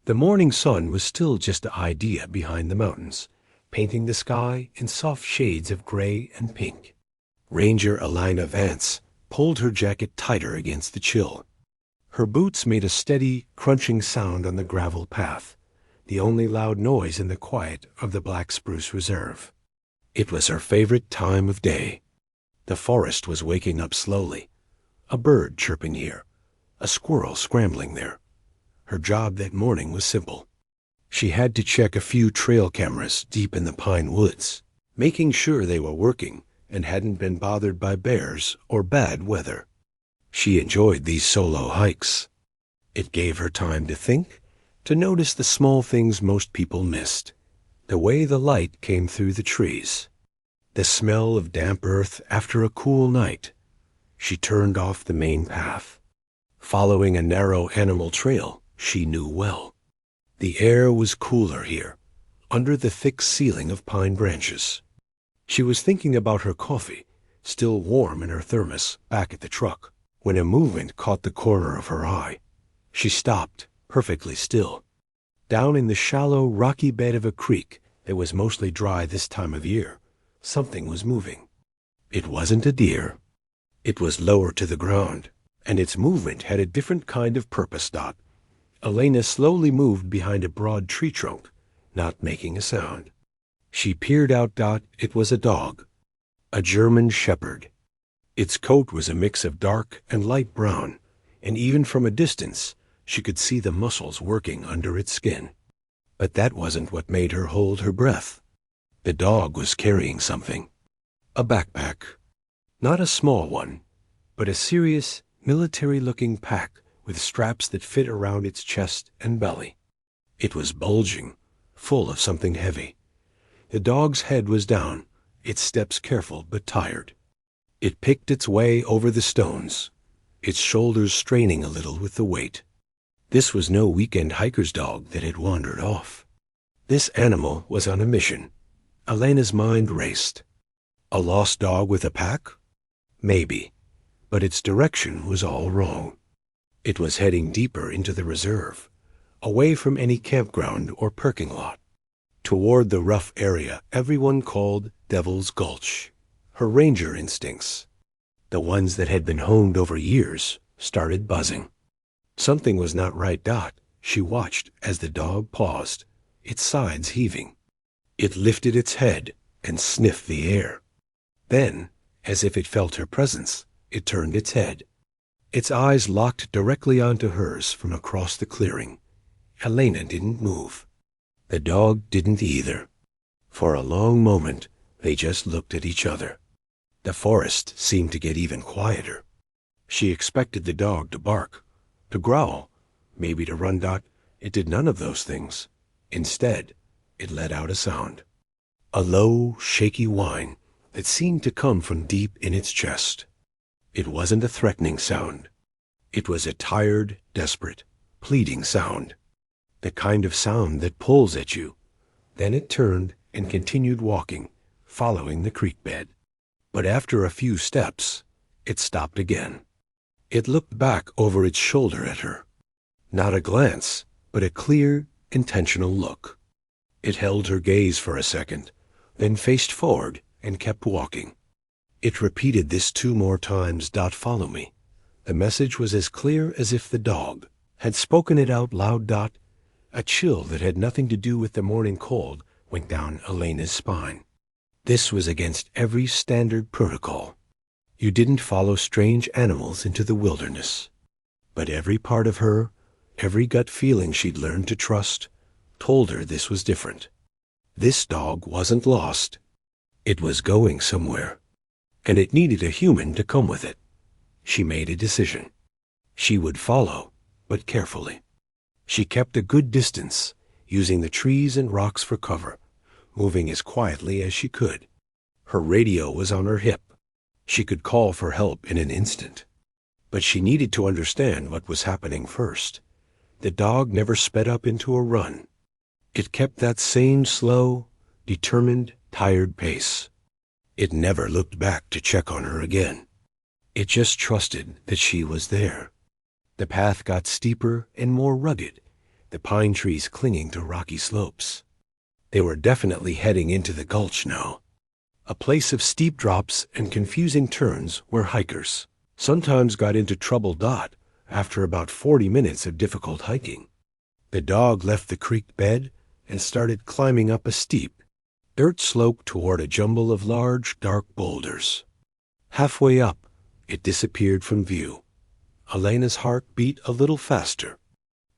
The morning sun was still just the idea behind the mountains, painting the sky in soft shades of gray and pink. Ranger Elina Vance pulled her jacket tighter against the chill. Her boots made a steady, crunching sound on the gravel path, the only loud noise in the quiet of the Black Spruce Reserve. It was her favorite time of day. The forest was waking up slowly, a bird chirping here, a squirrel scrambling there. Her job that morning was simple. She had to check a few trail cameras deep in the pine woods, making sure they were working and hadn't been bothered by bears or bad weather. She enjoyed these solo hikes. It gave her time to think, to notice the small things most people missed. The way the light came through the trees, the smell of damp earth after a cool night. She turned off the main path, following a narrow animal trail she knew well. The air was cooler here, under the thick ceiling of pine branches. She was thinking about her coffee, still warm in her thermos, back at the truck, when a movement caught the corner of her eye. She stopped, perfectly still. Down in the shallow, rocky bed of a creek that was mostly dry this time of year, something was moving. It wasn't a deer. It was lower to the ground, and its movement had a different kind of purpose. Elena slowly moved behind a broad tree trunk, not making a sound. She peered out. It was a dog, a German shepherd. Its coat was a mix of dark and light brown, and even from a distance, she could see the muscles working under its skin. But that wasn't what made her hold her breath. The dog was carrying something. A backpack. Not a small one, but a serious, military-looking pack with straps that fit around its chest and belly. It was bulging, full of something heavy. The dog's head was down, its steps careful but tired. It picked its way over the stones, its shoulders straining a little with the weight. This was no weekend hiker's dog that had wandered off. This animal was on a mission. Elena's mind raced. A lost dog with a pack? Maybe, but its direction was all wrong. It was heading deeper into the reserve, away from any campground or parking lot, toward the rough area everyone called Devil's Gulch. Her ranger instincts, the ones that had been honed over years, started buzzing. Something was not right. She watched as the dog paused, its sides heaving. It lifted its head and sniffed the air. Then, as if it felt her presence, it turned its head. Its eyes locked directly onto hers from across the clearing. Elena didn't move. The dog didn't either. For a long moment, they just looked at each other. The forest seemed to get even quieter. She expected the dog to bark, to growl, maybe to run. It did none of those things. Instead, it let out a sound. A low, shaky whine that seemed to come from deep in its chest. It wasn't a threatening sound. It was a tired, desperate, pleading sound. The kind of sound that pulls at you. Then it turned and continued walking, following the creek bed. But after a few steps, it stopped again. It looked back over its shoulder at her. Not a glance, but a clear, intentional look. It held her gaze for a second, then faced forward and kept walking. It repeated this 2 more times. Follow me. The message was as clear as if the dog had spoken it out loud. A chill that had nothing to do with the morning cold went down Elena's spine. This was against every standard protocol. You didn't follow strange animals into the wilderness. But every part of her, every gut feeling she'd learned to trust, told her this was different. This dog wasn't lost. It was going somewhere, and it needed a human to come with it. She made a decision. She would follow, but carefully. She kept a good distance, using the trees and rocks for cover, moving as quietly as she could. Her radio was on her hip. She could call for help in an instant. But she needed to understand what was happening first. The dog never sped up into a run. It kept that same slow, determined, tired pace. It never looked back to check on her again. It just trusted that she was there. The path got steeper and more rugged, the pine trees clinging to rocky slopes. They were definitely heading into the gulch now, a place of steep drops and confusing turns where hikers sometimes got into trouble. After about 40 minutes of difficult hiking, the dog left the creek bed and started climbing up a steep dirt slope toward a jumble of large, dark boulders. Halfway up, it disappeared from view. Elena's heart beat a little faster.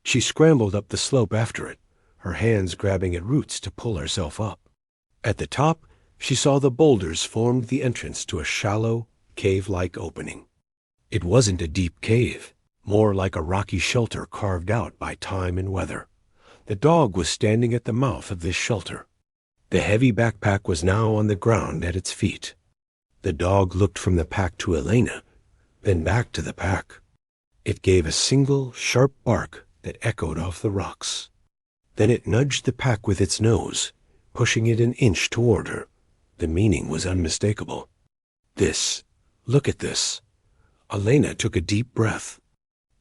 She scrambled up the slope after it, her hands grabbing at roots to pull herself up. At the top, she saw the boulders formed the entrance to a shallow, cave-like opening. It wasn't a deep cave, more like a rocky shelter carved out by time and weather. The dog was standing at the mouth of this shelter. The heavy backpack was now on the ground at its feet. The dog looked from the pack to Elena, then back to the pack. It gave a single, sharp bark that echoed off the rocks. Then it nudged the pack with its nose, pushing it an inch toward her. The meaning was unmistakable. This. Look at this. Elena took a deep breath.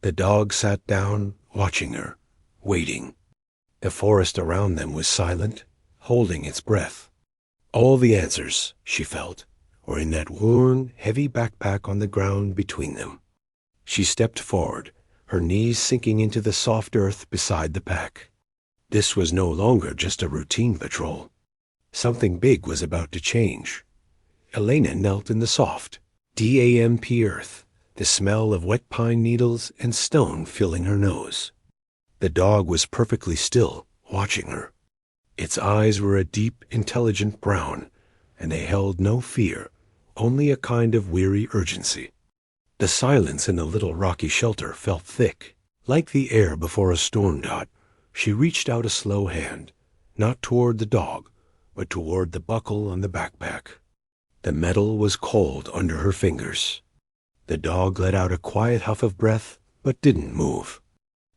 The dog sat down, watching her, waiting. The forest around them was silent, holding its breath. All the answers, she felt, were in that worn, heavy backpack on the ground between them. She stepped forward, her knees sinking into the soft earth beside the pack. This was no longer just a routine patrol. Something big was about to change. Elena knelt in the soft, damp earth, the smell of wet pine needles and stone filling her nose. The dog was perfectly still, watching her. Its eyes were a deep, intelligent brown, and they held no fear, only a kind of weary urgency. The silence in the little rocky shelter felt thick, like the air before a storm. She reached out a slow hand, not toward the dog, but toward the buckle on the backpack. The metal was cold under her fingers. The dog let out a quiet huff of breath, but didn't move.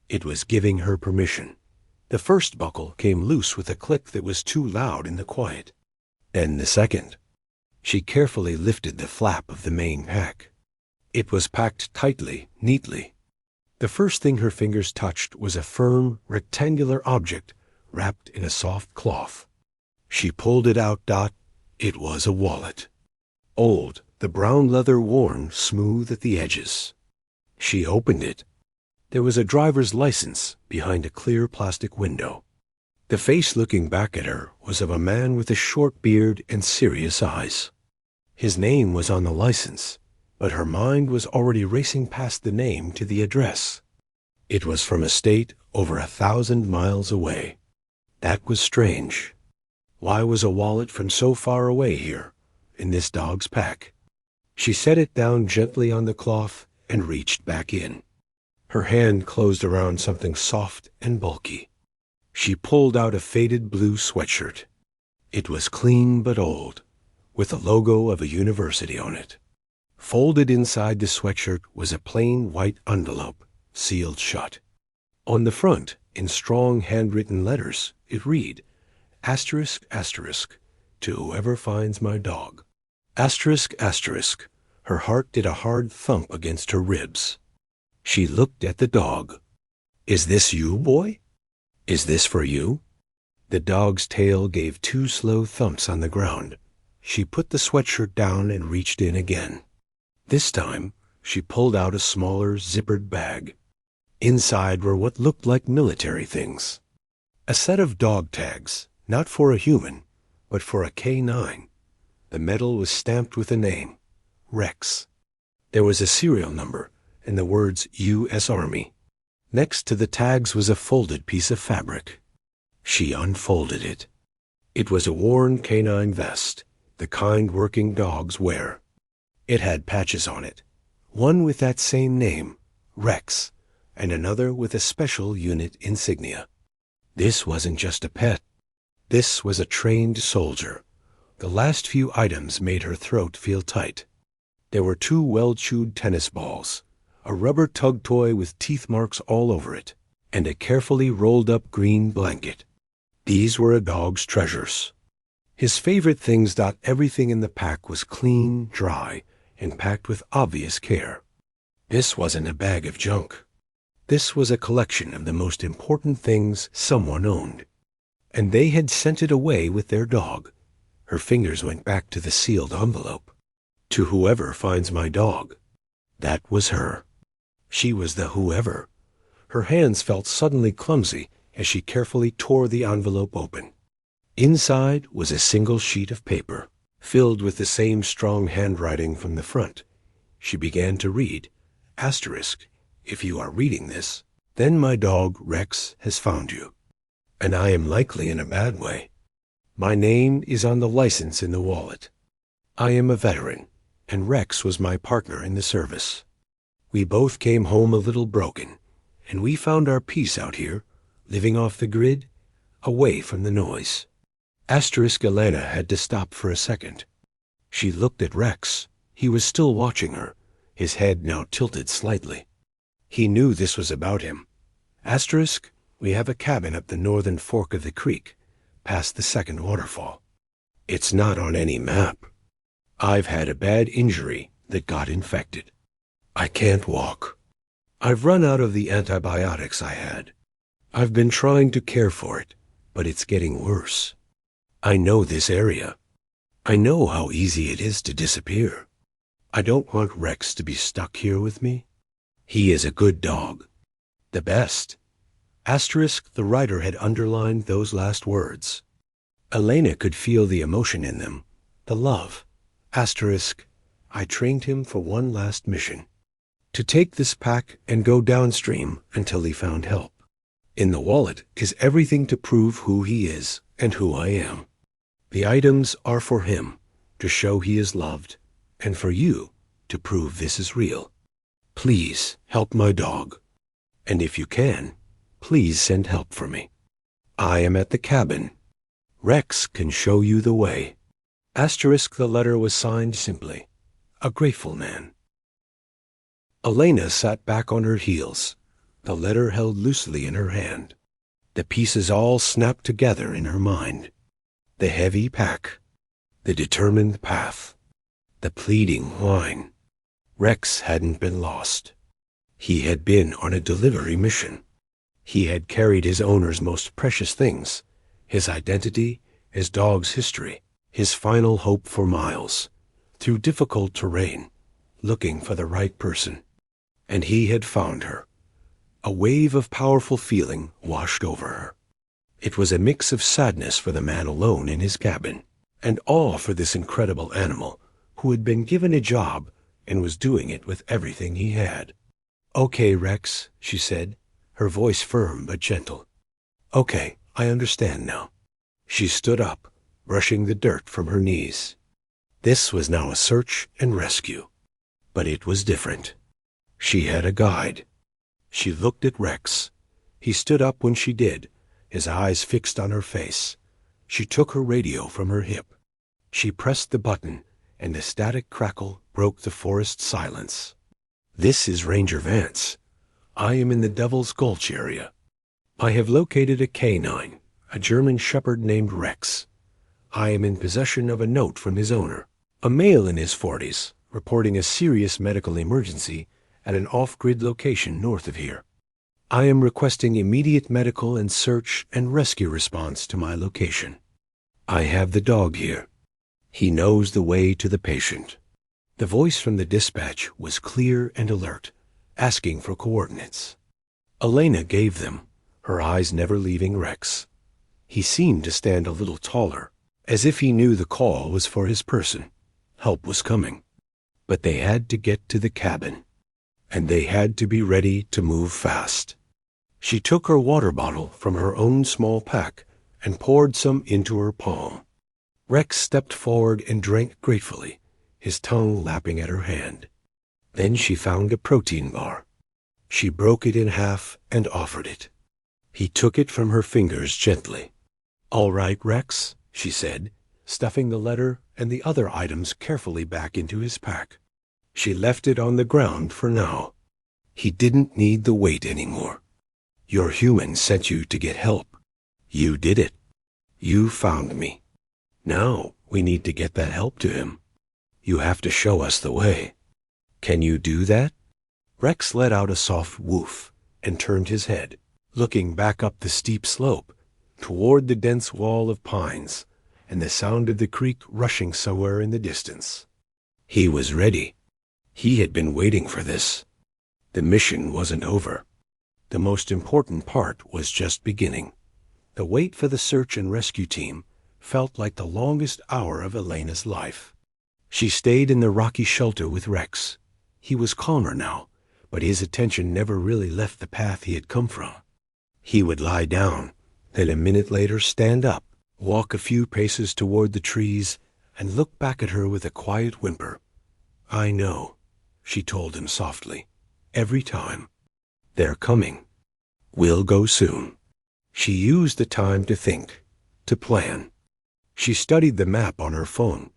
It was giving her permission. The first buckle came loose with a click that was too loud in the quiet. Then the second. She carefully lifted the flap of the main pack. It was packed tightly, neatly. The first thing her fingers touched was a firm, rectangular object wrapped in a soft cloth. She pulled it out. It was a wallet. Old, the brown leather worn smooth at the edges. She opened it. There was a driver's license behind a clear plastic window. The face looking back at her was of a man with a short beard and serious eyes. His name was on the license, but her mind was already racing past the name to the address. It was from a state over 1,000 miles away. That was strange. Why was a wallet from so far away here, in this dog's pack? She set it down gently on the cloth and reached back in. Her hand closed around something soft and bulky. She pulled out a faded blue sweatshirt. It was clean but old, with the logo of a university on it. Folded inside the sweatshirt was a plain white envelope, sealed shut. On the front, in strong handwritten letters, it read, "***, to whoever finds my dog." ***. Her heart did a hard thump against her ribs. She looked at the dog. "Is this you, boy? Is this for you?" The dog's tail gave 2 slow thumps on the ground. She put the sweatshirt down and reached in again. This time, she pulled out a smaller, zippered bag. Inside were what looked like military things. A set of dog tags, not for a human, but for a K9. The metal was stamped with a name, Rex. There was a serial number and the words U.S. Army. Next to the tags was a folded piece of fabric. She unfolded it. It was a worn canine vest, the kind working dogs wear. It had patches on it, one with that same name, Rex, and another with a special unit insignia. This wasn't just a pet. This was a trained soldier. The last few items made her throat feel tight. There were 2 well-chewed tennis balls, a rubber tug toy with teeth marks all over it, and a carefully rolled-up green blanket. These were a dog's treasures. His favorite things. Everything in the pack was clean, dry, and packed with obvious care. This wasn't a bag of junk. This was a collection of the most important things someone owned, and they had sent it away with their dog. Her fingers went back to the sealed envelope. To whoever finds my dog. That was her. She was the whoever. Her hands felt suddenly clumsy as she carefully tore the envelope open. Inside was a single sheet of paper, filled with the same strong handwriting from the front. She began to read, "Asterisk, if you are reading this, then my dog Rex has found you, and I am likely in a bad way. My name is on the license in the wallet. I am a veteran, and Rex was my partner in the service. We both came home a little broken, and we found our peace out here, living off the grid, away from the noise." Asterisk Elena had to stop for a second. She looked at Rex. He was still watching her, his head now tilted slightly. He knew this was about him. "Asterisk, we have a cabin up the northern fork of the creek, past the second waterfall. It's not on any map. I've had a bad injury that got infected. I can't walk. I've run out of the antibiotics I had. I've been trying to care for it, but it's getting worse. I know this area. I know how easy it is to disappear. I don't want Rex to be stuck here with me. He is a good dog. The best." Asterisk, the writer had underlined those last words. Elena could feel the emotion in them, the love. Asterisk, I trained him for one last mission. To take this pack and go downstream until he found help. In the wallet is everything to prove who he is and who I am. The items are for him, to show he is loved, and for you, to prove this is real. Please help my dog. And if you can, please send help for me. I am at the cabin. Rex can show you the way. Asterisk, the letter was signed simply, "A grateful man." Elena sat back on her heels, the letter held loosely in her hand. The pieces all snapped together in her mind. The heavy pack, the determined path, the pleading whine. Rex hadn't been lost. He had been on a delivery mission. He had carried his owner's most precious things, his identity, his dog's history, his final hope for miles, through difficult terrain, looking for the right person. And he had found her. A wave of powerful feeling washed over her. It was a mix of sadness for the man alone in his cabin, and awe for this incredible animal who had been given a job and was doing it with everything he had. "Okay, Rex," she said, her voice firm but gentle. "Okay, I understand now." She stood up, brushing the dirt from her knees. This was now a search and rescue, but it was different. She had a guide. She looked at Rex. He stood up when she did, his eyes fixed on her face. She took her radio from her hip. She pressed the button, and the static crackle broke the forest silence. "This is Ranger Vance. I am in the Devil's Gulch area. I have located a canine, a German shepherd named Rex. I am in possession of a note from his owner, a male in his 40s, reporting a serious medical emergency at an off-grid location north of here. I am requesting immediate medical and search and rescue response to my location. I have the dog here. He knows the way to the patient." The voice from the dispatch was clear and alert, asking for coordinates. Elena gave them, her eyes never leaving Rex. He seemed to stand a little taller, as if he knew the call was for his person. Help was coming. But they had to get to the cabin, and they had to be ready to move fast. She took her water bottle from her own small pack and poured some into her palm. Rex stepped forward and drank gratefully, his tongue lapping at her hand. Then she found a protein bar. She broke it in half and offered it. He took it from her fingers gently. "All right, Rex," she said, stuffing the letter and the other items carefully back into his pack. She left it on the ground for now. He didn't need the weight anymore. "Your human sent you to get help. You did it. You found me. Now we need to get that help to him. You have to show us the way. Can you do that?" Rex let out a soft woof, and turned his head, looking back up the steep slope, toward the dense wall of pines, and the sound of the creek rushing somewhere in the distance. He was ready. He had been waiting for this. The mission wasn't over. The most important part was just beginning. The wait for the search and rescue team felt like the longest hour of Elena's life. She stayed in the rocky shelter with Rex. He was calmer now, but his attention never really left the path he had come from. He would lie down, then a minute later stand up, walk a few paces toward the trees, and look back at her with a quiet whimper. "I know," she told him softly, "every time. They're coming. We'll go soon." She used the time to think, to plan. She studied the map on her phone,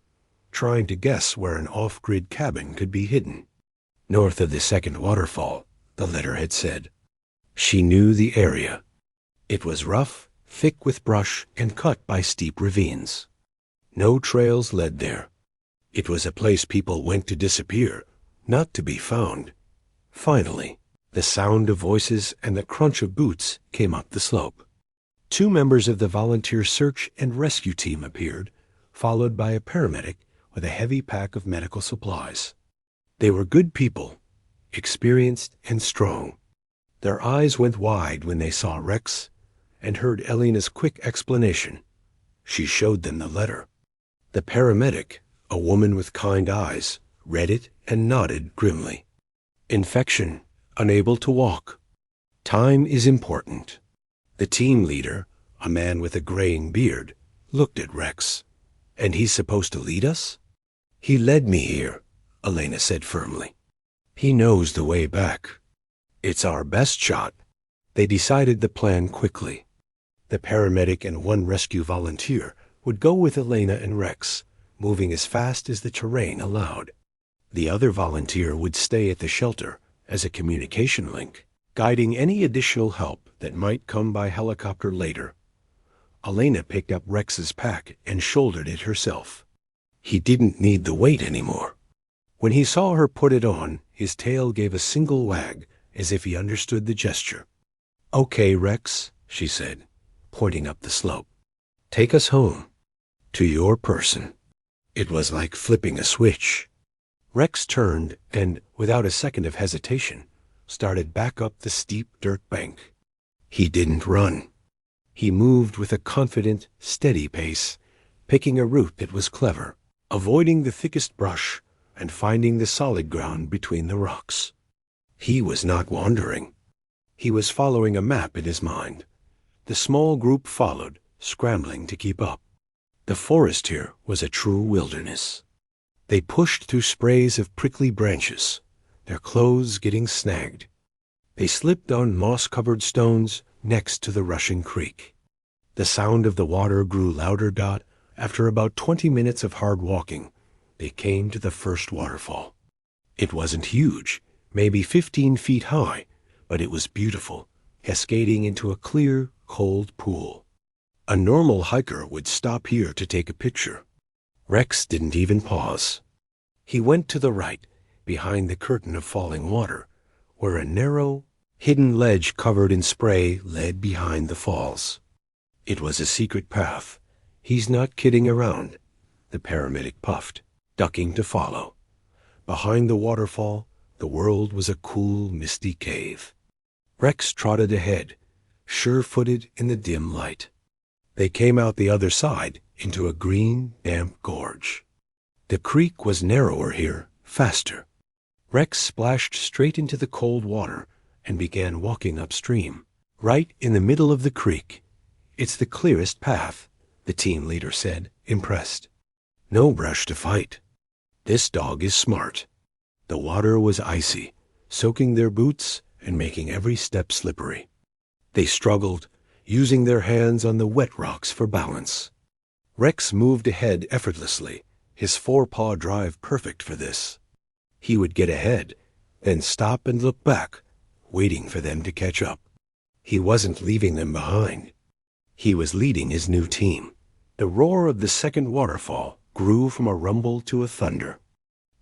trying to guess where an off-grid cabin could be hidden. North of the second waterfall, the letter had said. She knew the area. It was rough, thick with brush, and cut by steep ravines. No trails led there. It was a place people went to disappear, not to be found. Finally, the sound of voices and the crunch of boots came up the slope. 2 members of the volunteer search and rescue team appeared, followed by a paramedic with a heavy pack of medical supplies. They were good people, experienced and strong. Their eyes went wide when they saw Rex and heard Elena's quick explanation. She showed them the letter. The paramedic, a woman with kind eyes, read it and nodded grimly. Infection, unable to walk. Time is important. The team leader, a man with a graying beard, looked at Rex. "And he's supposed to lead us?" "He led me here," Elena said firmly. "He knows the way back. It's our best shot." They decided the plan quickly. The paramedic and 1 rescue volunteer would go with Elena and Rex, moving as fast as the terrain allowed. The other volunteer would stay at the shelter as a communication link, guiding any additional help that might come by helicopter later. Elena picked up Rex's pack and shouldered it herself. He didn't need the weight anymore. When he saw her put it on, his tail gave a single wag, as if he understood the gesture. "Okay, Rex," she said, pointing up the slope. "Take us home. To your person." It was like flipping a switch. Rex turned and, without a second of hesitation, started back up the steep dirt bank. He didn't run. He moved with a confident, steady pace, picking a route that was clever, avoiding the thickest brush and finding the solid ground between the rocks. He was not wandering. He was following a map in his mind. The small group followed, scrambling to keep up. The forest here was a true wilderness. They pushed through sprays of prickly branches, their clothes getting snagged. They slipped on moss-covered stones next to the rushing creek. The sound of the water grew louder. After about 20 minutes of hard walking, they came to the first waterfall. It wasn't huge, maybe 15 feet high, but it was beautiful, cascading into a clear, cold pool. A normal hiker would stop here to take a picture. Rex didn't even pause. He went to the right, behind the curtain of falling water, where a narrow, hidden ledge covered in spray led behind the falls. It was a secret path. "He's not kidding around," the paramedic puffed, ducking to follow. Behind the waterfall, the world was a cool, misty cave. Rex trotted ahead, sure-footed in the dim light. They came out the other side into a green, damp gorge. The creek was narrower here, faster. Rex splashed straight into the cold water and began walking upstream, right in the middle of the creek. "It's the clearest path," the team leader said, impressed. "No brush to fight. This dog is smart." The water was icy, soaking their boots and making every step slippery. They struggled, using their hands on the wet rocks for balance. Rex moved ahead effortlessly, his forepaw drive perfect for this. He would get ahead, then stop and look back, waiting for them to catch up. He wasn't leaving them behind. He was leading his new team. The roar of the second waterfall grew from a rumble to a thunder.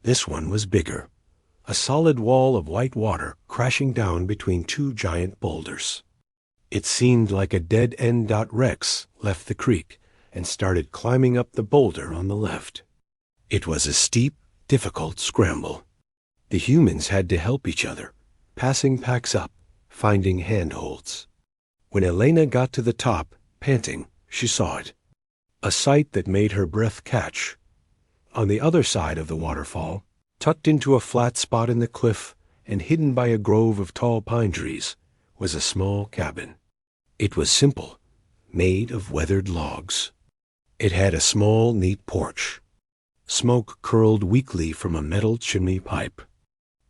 This one was bigger, a solid wall of white water crashing down between two giant boulders. It seemed like a dead-end. Rex left the creek and started climbing up the boulder on the left. It was a steep, difficult scramble. The humans had to help each other, passing packs up, finding handholds. When Elena got to the top, panting, she saw it. A sight that made her breath catch. On the other side of the waterfall, tucked into a flat spot in the cliff and hidden by a grove of tall pine trees, was a small cabin. It was simple, made of weathered logs. It had a small, neat porch. Smoke curled weakly from a metal chimney pipe.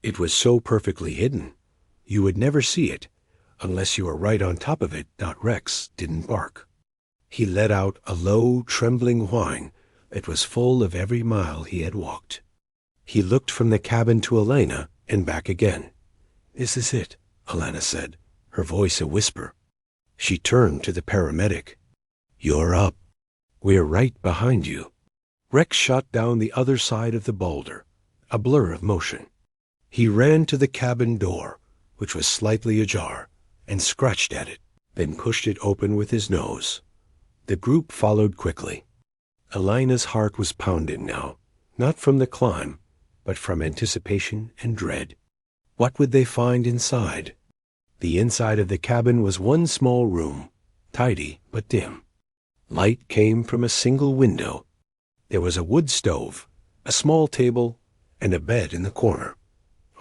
It was so perfectly hidden, you would never see it unless you were right on top of it. Rex didn't bark. He let out a low, trembling whine that was full of every mile he had walked. He looked from the cabin to Elena and back again. "This is it," Elena said, her voice a whisper. She turned to the paramedic. "You're up. We're right behind you." Rex shot down the other side of the boulder, a blur of motion. He ran to the cabin door, which was slightly ajar, and scratched at it, then pushed it open with his nose. The group followed quickly. Elena's heart was pounding now, not from the climb, but from anticipation and dread. What would they find inside? The inside of the cabin was one small room, tidy but dim. Light came from a single window. There was a wood stove, a small table, and a bed in the corner.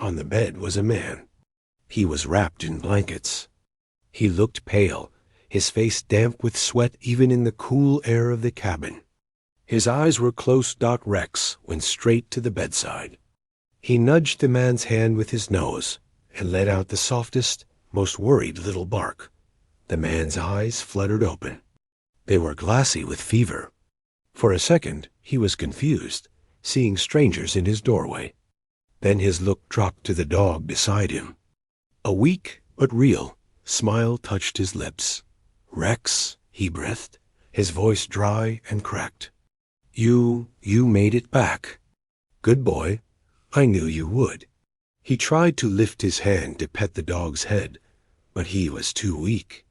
On the bed was a man. He was wrapped in blankets. He looked pale, his face damp with sweat even in the cool air of the cabin. His eyes were close. Rex went straight to the bedside. He nudged the man's hand with his nose and let out the softest, most worried little bark. The man's eyes fluttered open. They were glassy with fever. For a second, he was confused, seeing strangers in his doorway. Then his look dropped to the dog beside him. A weak, but real, smile touched his lips. "Rex," he breathed, his voice dry and cracked. You made it back. Good boy. I knew you would." He tried to lift his hand to pet the dog's head, but he was too weak.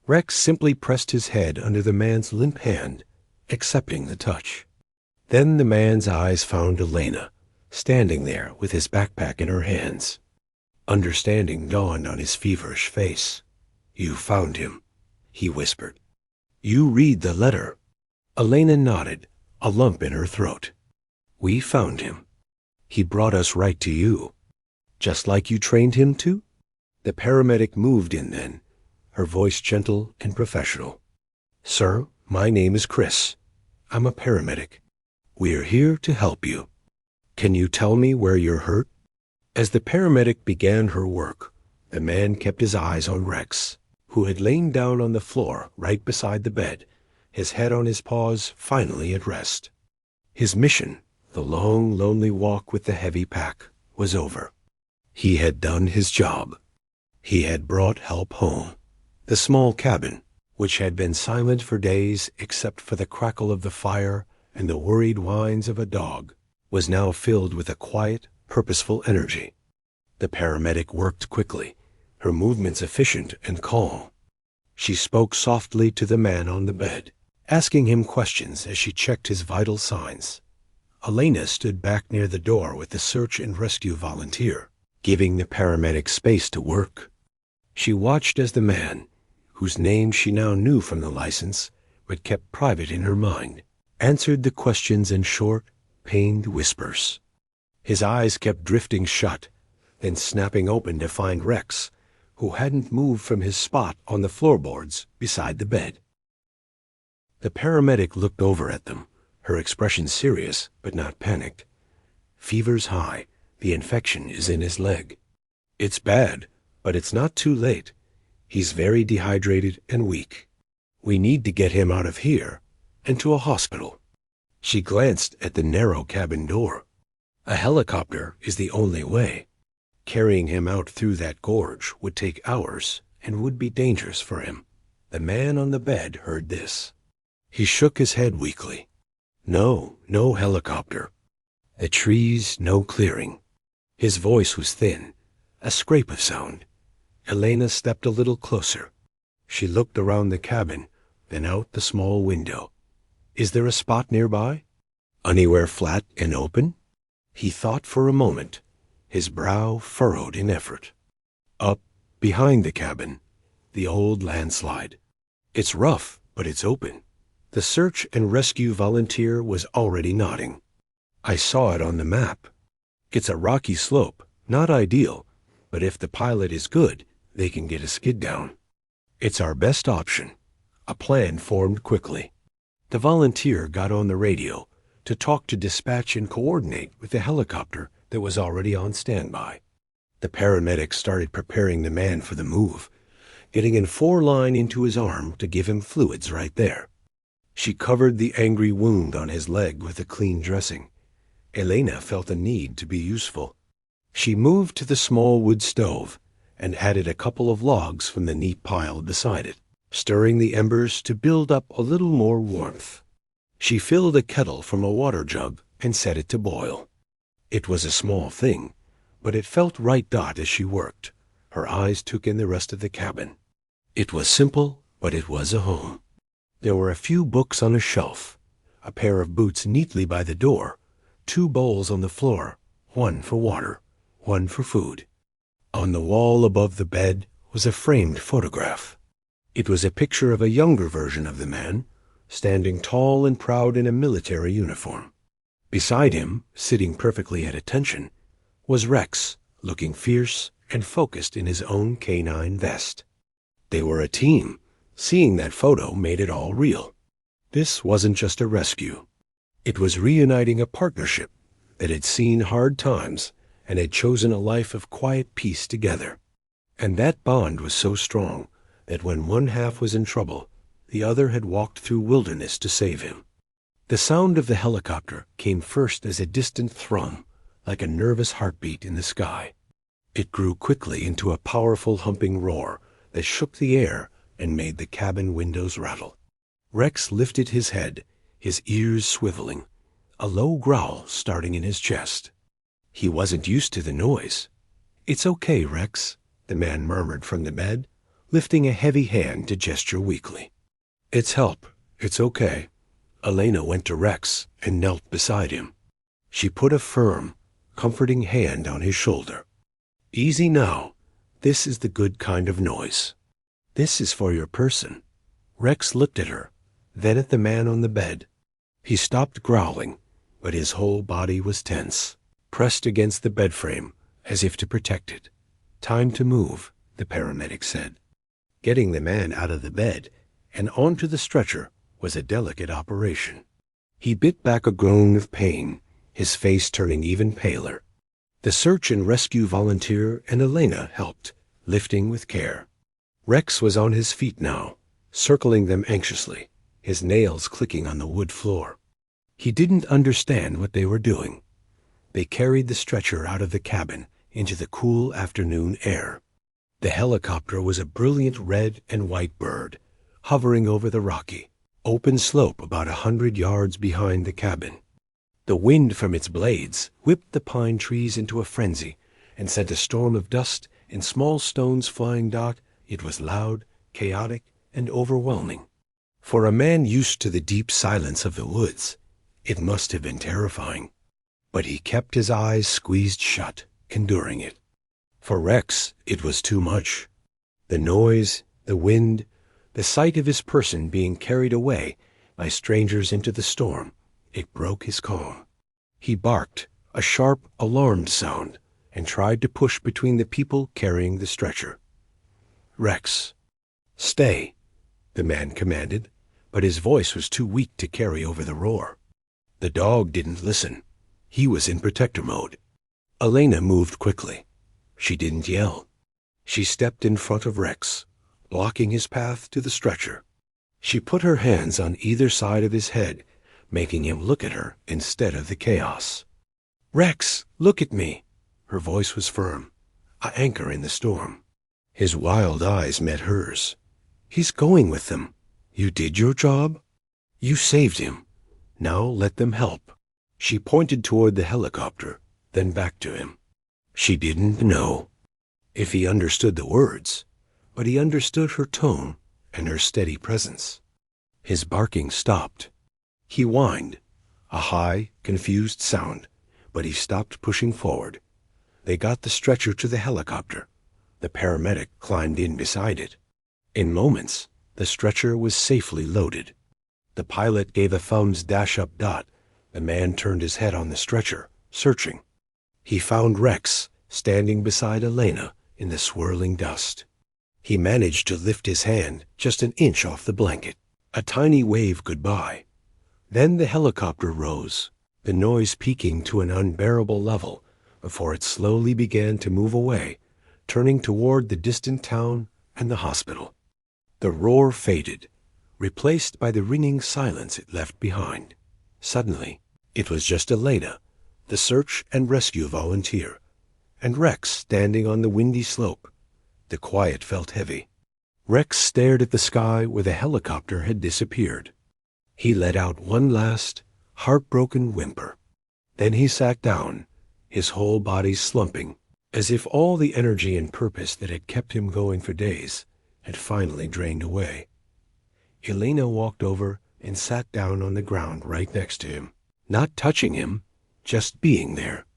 Rex simply pressed his head under the man's limp hand, accepting the touch. Then the man's eyes found Elena, standing there with his backpack in her hands. Understanding dawned on his feverish face. "You found him," he whispered. "You read the letter." Elena nodded, a lump in her throat. "We found him. He brought us right to you. Just like you trained him to?" The paramedic moved in then, her voice gentle and professional. "Sir, my name is Chris. I'm a paramedic. We're here to help you. Can you tell me where you're hurt?" As the paramedic began her work, the man kept his eyes on Rex, who had lain down on the floor right beside the bed, his head on his paws, finally at rest. His mission, the long, lonely walk with the heavy pack, was over. He had done his job. He had brought help home. The small cabin, which had been silent for days except for the crackle of the fire and the worried whines of a dog, was now filled with a quiet, purposeful energy. The paramedic worked quickly, her movements efficient and calm. She spoke softly to the man on the bed, asking him questions as she checked his vital signs. Elena stood back near the door with the search and rescue volunteer, giving the paramedic space to work. She watched as the man, whose name she now knew from the license, but kept private in her mind, answered the questions in short, pained whispers. His eyes kept drifting shut, then snapping open to find Rex, who hadn't moved from his spot on the floorboards beside the bed. The paramedic looked over at them, her expression serious but not panicked. "Fever's high. The infection is in his leg. It's bad, but it's not too late. He's very dehydrated and weak. We need to get him out of here and to a hospital." She glanced at the narrow cabin door. A helicopter is the only way. Carrying him out through that gorge would take hours and would be dangerous for him. The man on the bed heard this. He shook his head weakly. No helicopter. The trees, no clearing. His voice was thin, a scrape of sound. Elena stepped a little closer. She looked around the cabin, then out the small window. Is there a spot nearby? Anywhere flat and open? He thought for a moment, his brow furrowed in effort. Up, behind the cabin, the old landslide. It's rough, but it's open. The search and rescue volunteer was already nodding. I saw it on the map. It's a rocky slope, not ideal, but if the pilot is good, they can get a skid down. It's our best option. A plan formed quickly. The volunteer got on the radio to talk to dispatch and coordinate with the helicopter that was already on standby. The paramedic started preparing the man for the move, getting in 4-line into his arm to give him fluids right there. She covered the angry wound on his leg with a clean dressing. Elena felt a need to be useful. She moved to the small wood stove and added a couple of logs from the neat pile beside it, stirring the embers to build up a little more warmth. She filled a kettle from a water jug and set it to boil. It was a small thing, but it felt right as she worked. Her eyes took in the rest of the cabin. It was simple, but it was a home. There were a few books on a shelf, a pair of boots neatly by the door, 2 bowls on the floor, one for water, one for food. On the wall above the bed was a framed photograph. It was a picture of a younger version of the man, standing tall and proud in a military uniform. Beside him, sitting perfectly at attention, was Rex, looking fierce and focused in his own canine vest. They were a team. Seeing that photo made it all real. This wasn't just a rescue. It was reuniting a partnership that had seen hard times and had chosen a life of quiet peace together. And that bond was so strong that when one half was in trouble, the other had walked through wilderness to save him. The sound of the helicopter came first as a distant thrum, like a nervous heartbeat in the sky. It grew quickly into a powerful humping roar that shook the air and made the cabin windows rattle. Rex lifted his head, his ears swiveling, a low growl starting in his chest. He wasn't used to the noise. It's okay, Rex, the man murmured from the bed, lifting a heavy hand to gesture weakly. It's help. It's okay. Elena went to Rex and knelt beside him. She put a firm, comforting hand on his shoulder. Easy now. This is the good kind of noise. This is for your person. Rex looked at her, then at the man on the bed. He stopped growling, but his whole body was tense, pressed against the bed frame as if to protect it. Time to move, the paramedic said. Getting the man out of the bed and onto the stretcher was a delicate operation. He bit back a groan of pain, his face turning even paler. The search and rescue volunteer and Elena helped, lifting with care. Rex was on his feet now, circling them anxiously, his nails clicking on the wood floor. He didn't understand what they were doing. They carried the stretcher out of the cabin into the cool afternoon air. The helicopter was a brilliant red and white bird, hovering over the rocky, open slope about 100 yards behind the cabin. The wind from its blades whipped the pine trees into a frenzy and sent a storm of dust and small stones flying. It was loud, chaotic, and overwhelming. For a man used to the deep silence of the woods, it must have been terrifying. But he kept his eyes squeezed shut, enduring it. For Rex, it was too much. The noise, the wind, the sight of his person being carried away by strangers into the storm, it broke his calm. He barked, a sharp, alarmed sound, and tried to push between the people carrying the stretcher. Rex. Stay, the man commanded, but his voice was too weak to carry over the roar. The dog didn't listen. He was in protector mode. Elena moved quickly. She didn't yell. She stepped in front of Rex, blocking his path to the stretcher. She put her hands on either side of his head, making him look at her instead of the chaos. Rex, look at me. Her voice was firm, an anchor in the storm. His wild eyes met hers. He's going with them. You did your job? You saved him. Now let them help. She pointed toward the helicopter, then back to him. She didn't know if he understood the words, but he understood her tone and her steady presence. His barking stopped. He whined, a high, confused sound, but he stopped pushing forward. They got the stretcher to the helicopter. The paramedic climbed in beside it. In moments, the stretcher was safely loaded. The pilot gave a thumb's dash-up dot. The man turned his head on the stretcher, searching. He found Rex standing beside Elena in the swirling dust. He managed to lift his hand just an inch off the blanket, a tiny wave goodbye. Then the helicopter rose, the noise peaking to an unbearable level before it slowly began to move away, turning toward the distant town and the hospital. The roar faded, replaced by the ringing silence it left behind. Suddenly, it was just Elena, the search and rescue volunteer, and Rex standing on the windy slope. The quiet felt heavy. Rex stared at the sky where the helicopter had disappeared. He let out one last, heartbroken whimper. Then he sat down, his whole body slumping, as if all the energy and purpose that had kept him going for days had finally drained away. Elena walked over and sat down on the ground right next to him, not touching him, just being there.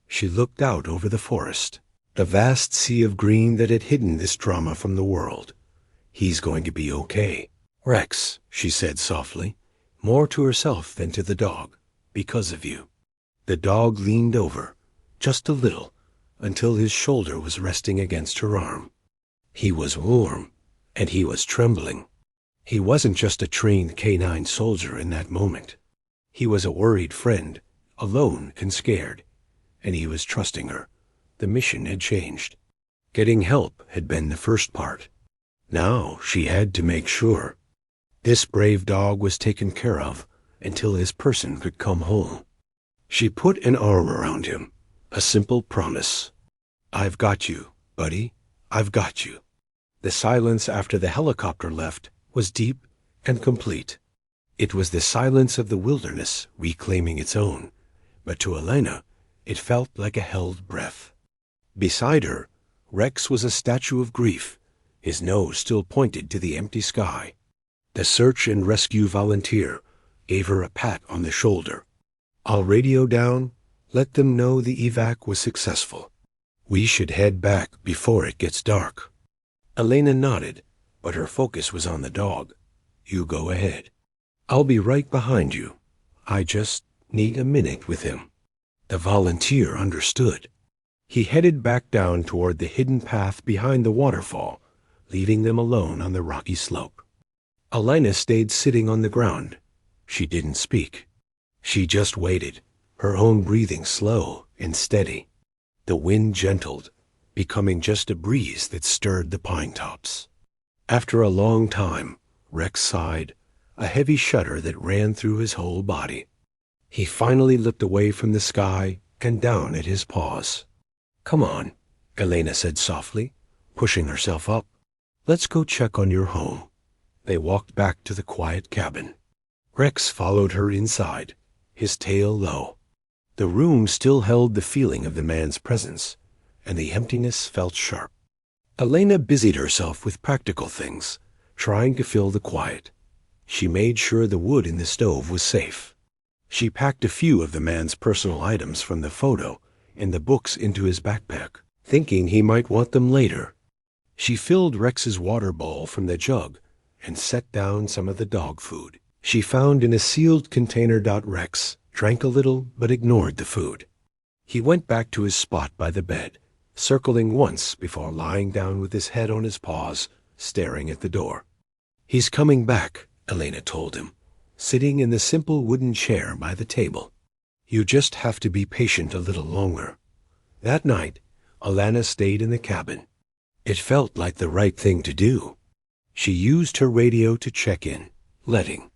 She looked out over the forest, the vast sea of green that had hidden this drama from the world. He's going to be okay. Rex, she said softly, more to herself than to the dog, because of you. The dog leaned over, just a little, until his shoulder was resting against her arm. He was warm, and he was trembling. He wasn't just a trained canine soldier in that moment. He was a worried friend, alone and scared, and he was trusting her. The mission had changed. Getting help had been the first part. Now she had to make sure. This brave dog was taken care of until his person could come home. She put an arm around him, a simple promise. I've got you, buddy. I've got you. The silence after the helicopter left was deep and complete. It was the silence of the wilderness reclaiming its own, but to Elena, it felt like a held breath. Beside her, Rex was a statue of grief, his nose still pointed to the empty sky. The search and rescue volunteer gave her a pat on the shoulder. I'll radio down, let them know the evac was successful. We should head back before it gets dark. Elena nodded, but her focus was on the dog. You go ahead. I'll be right behind you. I just need a minute with him. The volunteer understood. He headed back down toward the hidden path behind the waterfall, leaving them alone on the rocky slope. Elena stayed sitting on the ground. She didn't speak. She just waited, her own breathing slow and steady. The wind gentled, becoming just a breeze that stirred the pine tops. After a long time, Rex sighed, a heavy shudder that ran through his whole body. He finally looked away from the sky and down at his paws. Come on, Elena said softly, pushing herself up. Let's go check on your home. They walked back to the quiet cabin. Rex followed her inside, his tail low. The room still held the feeling of the man's presence, and the emptiness felt sharp. Elena busied herself with practical things, trying to fill the quiet. She made sure the wood in the stove was safe. She packed a few of the man's personal items from the photo and the books into his backpack, thinking he might want them later. She filled Rex's water bowl from the jug and set down some of the dog food she found in a sealed container. Rex drank a little but ignored the food. He went back to his spot by the bed, circling once before lying down with his head on his paws, staring at the door. He's coming back, Elena told him, sitting in the simple wooden chair by the table. You just have to be patient a little longer. That night, Alana stayed in the cabin. It felt like the right thing to do. She used her radio to check in, letting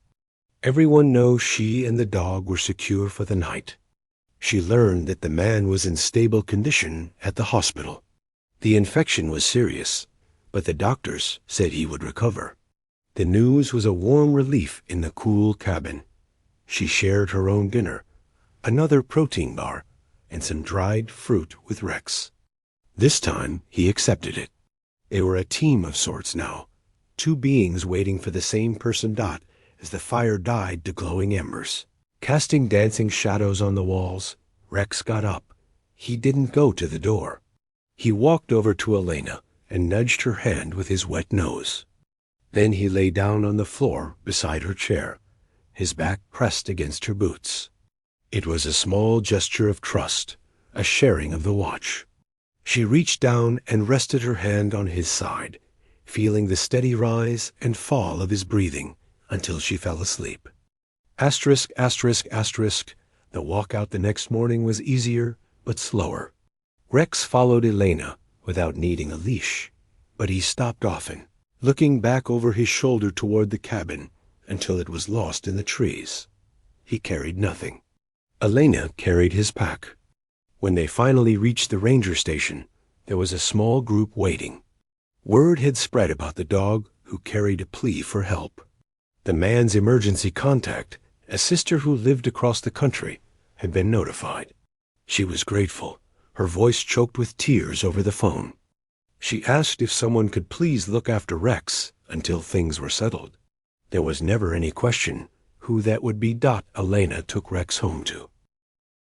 everyone know she and the dog were secure for the night. She learned that the man was in stable condition at the hospital. The infection was serious, but the doctors said he would recover. The news was a warm relief in the cool cabin. She shared her own dinner, another protein bar, and some dried fruit with Rex. This time he accepted it. They were a team of sorts now, two beings waiting for the same person. As the fire died to glowing embers, casting dancing shadows on the walls, Rex got up. He didn't go to the door. He walked over to Elena and nudged her hand with his wet nose. Then he lay down on the floor beside her chair, his back pressed against her boots. It was a small gesture of trust, a sharing of the watch. She reached down and rested her hand on his side, feeling the steady rise and fall of his breathing until she fell asleep. Asterisk, asterisk, asterisk. The walk out the next morning was easier, but slower. Rex followed Elena without needing a leash, but he stopped often, looking back over his shoulder toward the cabin until it was lost in the trees. He carried nothing. Elena carried his pack. When they finally reached the ranger station, there was a small group waiting. Word had spread about the dog who carried a plea for help. The man's emergency contact, a sister who lived across the country, had been notified. She was grateful, her voice choked with tears over the phone. She asked if someone could please look after Rex until things were settled. There was never any question who that would be. Elena took Rex home to.